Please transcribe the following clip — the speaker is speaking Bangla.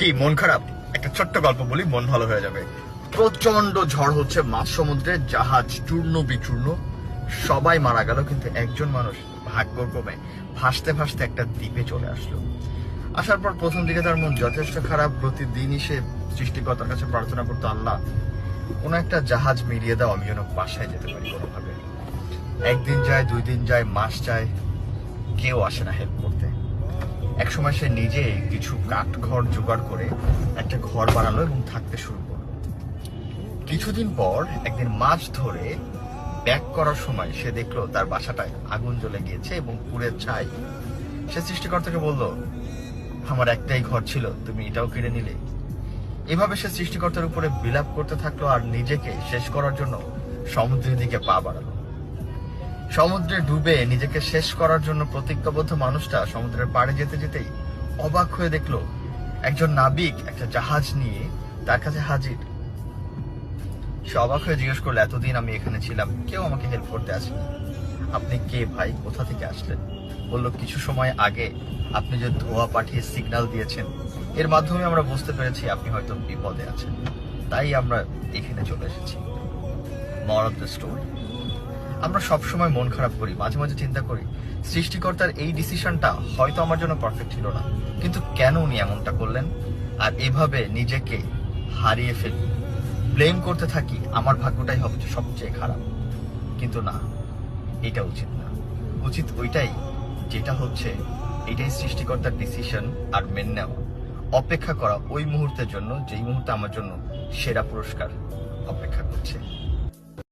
কি মন খারাপ? একটা ছোট্ট গল্প বলি, মন ভালো হয়ে যাবে। প্রচন্ড ঝড় হচ্ছে, মাঝ সমুদ্রে জাহাজ চূর্ণ বিচূর্ণ, সবাই মারা গেল, কিন্তু একজন মানুষ ভাগ্যক্রমে ভাসতে ভাসতে একটা দ্বীপে চলে আসলো। আসার পর প্রথম দিকে তার মন যথেষ্ট খারাপ। প্রতিদিনই সে সৃষ্টিকর্তার কাছে প্রার্থনা করতো, আল্লাহ কোনো একটা জাহাজ মিলিয়ে দাও, আমি যেন বাসায় যেতে পারি কোনোভাবে। একদিন যায়, 2 দিন যায়, মাস যায়, কেউ আসে না হেল্প করতে। একসময় সে নিজে কিছু কাঠ ঘর জোগাড় করে একটা ঘর বানালো এবং থাকতে শুরু করলো। কিছুদিন পর একদিন মাছ ধরে ব্যাক করার সময় সে দেখলো তার বাসাটায় আগুন জ্বলে গিয়েছে এবং পুড়ে ছাই। সে সৃষ্টিকর্তাকে বলল, আমার একটাই ঘর ছিল, তুমি এটাও কেড়ে নিলে। এভাবে সে সৃষ্টিকর্তার উপরে বিলাপ করতে থাকলো আর নিজেকে শেষ করার জন্য সমুদ্রের দিকে পা বাড়ালো। সমুদ্রে ডুবে নিজেকে শেষ করার জন্য প্রতিজ্ঞাবদ্ধ মানুষটা সমুদ্রের পাড়ে যেতে যেতেই অবাক হয়ে দেখলো একজন নাবিক একটা জাহাজ নিয়ে তার কাছে হাজির। সে অবাক হয়ে জিজ্ঞেস করলো, এতদিন আমি এখানে ছিলাম, কেউ আমাকে হেল্প করতে আসেনি, আপনি কে ভাই, কোথা থেকে আসলেন? বলল, কিছু সময় আগে আপনি যে ধোঁয়া পাঠিয়ে সিগন্যাল দিয়েছেন, এর মাধ্যমে আমরা বুঝতে পেরেছি আপনি হয়তো বিপদে আছেন, তাই আমরা এখানে চলে এসেছি। মোরাল অফ দ্য স্টোরি, আমরা সবসময় মন খারাপ করি, মাঝে মাঝে চিন্তা করি সৃষ্টিকর্তার এই ডিসিশনটা হয়তো আমার জন্য পারফেক্ট ছিল না, কিন্তু কেন উনি এমনটা করলেন? আর এভাবে নিজেকে হারিয়ে ফেলি, ব্লেম করতে থাকি, আমার ভাগ্যটাই হবে সবচেয়ে খারাপ। কিন্তু না, এটা উচিত না। উচিত ওইটাই যেটা হচ্ছে, এটাই সৃষ্টিকর্তার ডিসিশন, আর মেনে নেওয়া, অপেক্ষা করা ওই মুহূর্তের জন্য যেই মুহূর্তে আমার জন্য সেরা পুরস্কার অপেক্ষা করছে।